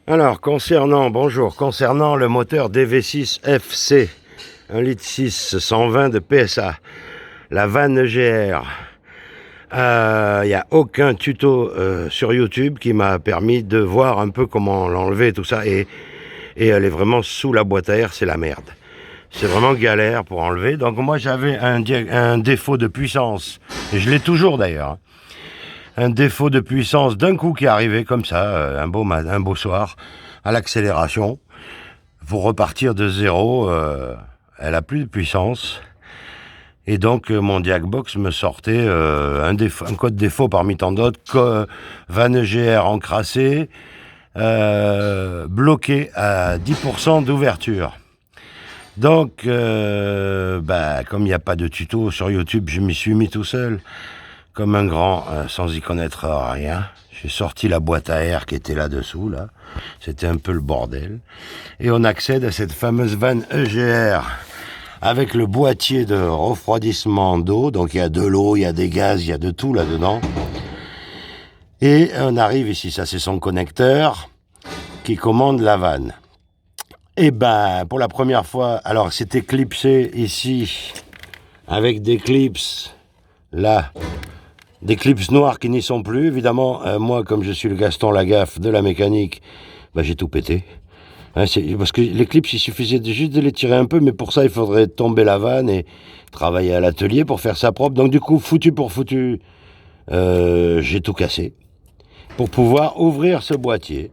Alors, concernant le moteur DV6 FC, 1,6 litre 120 de PSA, la vanne EGR, il n'y a aucun tuto sur YouTube qui m'a permis de voir un peu comment l'enlever et tout ça. Et elle est vraiment sous la boîte à air, c'est la merde. C'est vraiment galère pour enlever. Donc moi j'avais un défaut de puissance, et je l'ai toujours d'ailleurs. Un défaut de puissance d'un coup qui est arrivé comme ça, un beau soir, à l'accélération. Pour repartir de zéro, elle a plus de puissance. Et donc mon Jackbox me sortait un code défaut parmi tant d'autres, vanne EGR encrassée, bloqué à 10% d'ouverture. Donc, comme il n'y a pas de tuto sur YouTube, je m'y suis mis tout seul, comme un grand, sans y connaître rien. J'ai sorti la boîte à air qui était là-dessous, là. C'était un peu le bordel. Et on accède à cette fameuse vanne EGR, avec le boîtier de refroidissement d'eau. Donc il y a de l'eau, il y a des gaz, il y a de tout là-dedans. Et on arrive ici, ça c'est son connecteur, qui commande la vanne. Et pour la première fois, alors c'était clipsé ici, avec des clips, là, des clips noirs qui n'y sont plus. Évidemment, moi, comme je suis le Gaston Lagaffe de la mécanique, j'ai tout pété. Parce que les clips, il suffisait juste de les tirer un peu, mais pour ça, il faudrait tomber la vanne et travailler à l'atelier pour faire ça propre. Donc du coup, foutu pour foutu, j'ai tout cassé pour pouvoir ouvrir ce boîtier.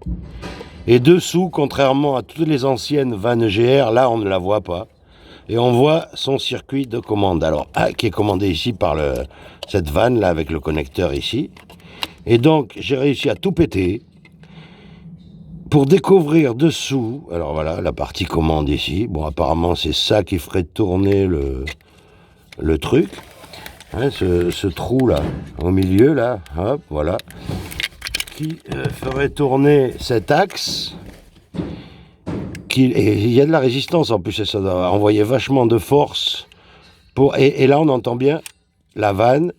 Et dessous, contrairement à toutes les anciennes vannes GR, là on ne la voit pas. Et on voit son circuit de commande. Alors, qui est commandé ici par cette vanne là avec le connecteur ici. Et donc, j'ai réussi à tout péter pour découvrir dessous. Alors voilà, la partie commande ici. Bon, apparemment, c'est ça qui ferait tourner le truc. Ce trou là, au milieu là, hop, voilà. Qui ferait tourner cet axe. Et il y a de la résistance en plus, et ça doit envoyer vachement de force. Et là, on entend bien la vanne.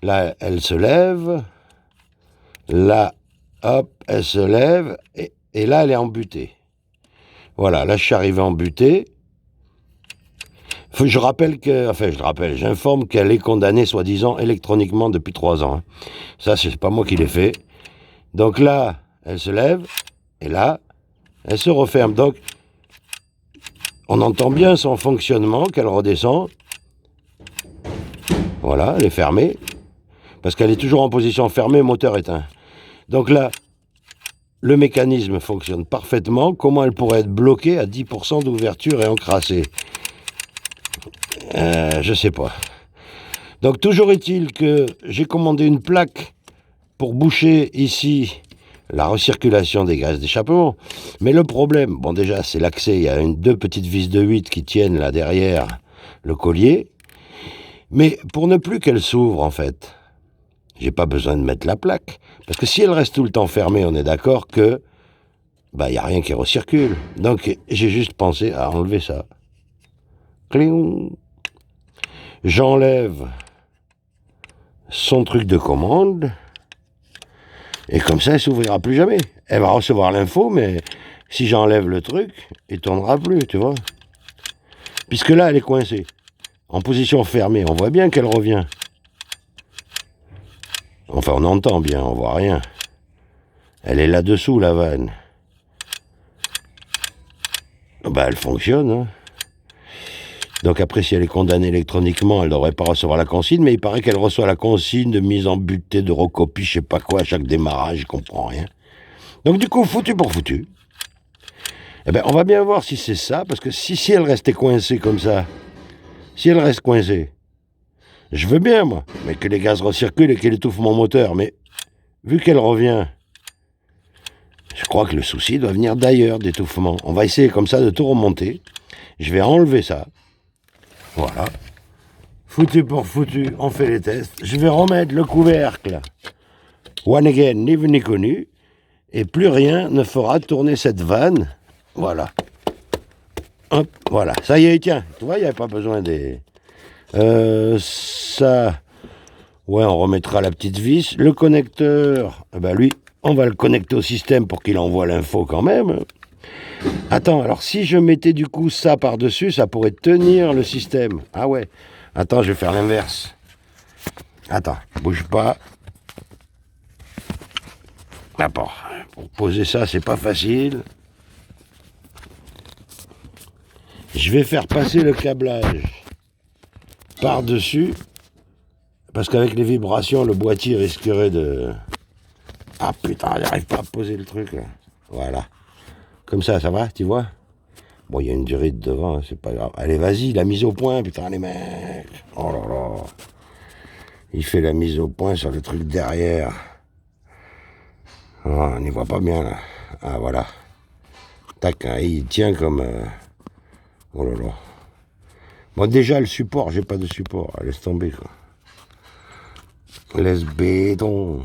Là, elle se lève. Là, hop, elle se lève. Et là, elle est embutée. Voilà, là, je suis arrivé embutée. J'informe qu'elle est condamnée, soi-disant, électroniquement depuis 3 ans. Ça, c'est pas moi qui l'ai fait. Donc là, elle se lève. Et là, elle se referme. Donc, on entend bien son fonctionnement, qu'elle redescend. Voilà, elle est fermée. Parce qu'elle est toujours en position fermée, moteur éteint. Donc là, le mécanisme fonctionne parfaitement. Comment elle pourrait être bloquée à 10% d'ouverture et encrassée? Je sais pas. Donc toujours est-il que j'ai commandé une plaque pour boucher ici la recirculation des gaz d'échappement. Mais le problème, déjà c'est l'accès, il y a deux petites vis de 8 qui tiennent là derrière le collier. Mais pour ne plus qu'elle s'ouvre en fait, j'ai pas besoin de mettre la plaque. Parce que si elle reste tout le temps fermée, on est d'accord que il n'y a rien qui recircule. Donc j'ai juste pensé à enlever ça. Cling. J'enlève son truc de commande. Et comme ça, elle s'ouvrira plus jamais. Elle va recevoir l'info, mais si j'enlève le truc, il ne tournera plus, tu vois. Puisque là, elle est coincée. En position fermée. On voit bien qu'elle revient. Enfin, on entend bien, on voit rien. Elle est là-dessous, la vanne. Elle fonctionne, hein. Donc après, si elle est condamnée électroniquement, elle ne devrait pas recevoir la consigne, mais il paraît qu'elle reçoit la consigne de mise en butée, de recopie, je sais pas quoi, à chaque démarrage, je comprends rien. Donc du coup, foutu pour foutu. On va bien voir si c'est ça, parce que si elle restait coincée comme ça, si elle reste coincée, je veux bien, moi, mais que les gaz recirculent et qu'elle étouffe mon moteur, mais vu qu'elle revient, je crois que le souci doit venir d'ailleurs, d'étouffement. On va essayer comme ça de tout remonter. Je vais enlever ça. Voilà. Foutu pour foutu, on fait les tests. Je vais remettre le couvercle. One again, ni vu ni connu. Et plus rien ne fera tourner cette vanne. Voilà. Hop, voilà. Ça y est, tiens. Tu vois, il n'y avait pas besoin des... ça... Ouais, on remettra la petite vis. Le connecteur, lui, On va le connecter au système pour qu'il envoie l'info quand même. Attends, alors si je mettais du coup ça par-dessus, ça pourrait tenir le système. Ah ouais. Attends, je vais faire l'inverse. Attends, bouge pas. D'abord, pour poser ça, c'est pas facile. Je vais faire passer le câblage par-dessus. Parce qu'avec les vibrations, le boîtier risquerait de... Ah putain, j'arrive pas à poser le truc là. Voilà. Comme ça va, tu vois? Bon, il y a une durée de devant, c'est pas grave. Allez, vas-y, la mise au point, putain, les mecs. Oh là là. Il fait la mise au point sur le truc derrière. Oh, on n'y voit pas bien là. Ah voilà. Tac, hein, il tient comme... Oh là là. Bon, déjà, le support, j'ai pas de support. Laisse tomber, quoi. Laisse béton.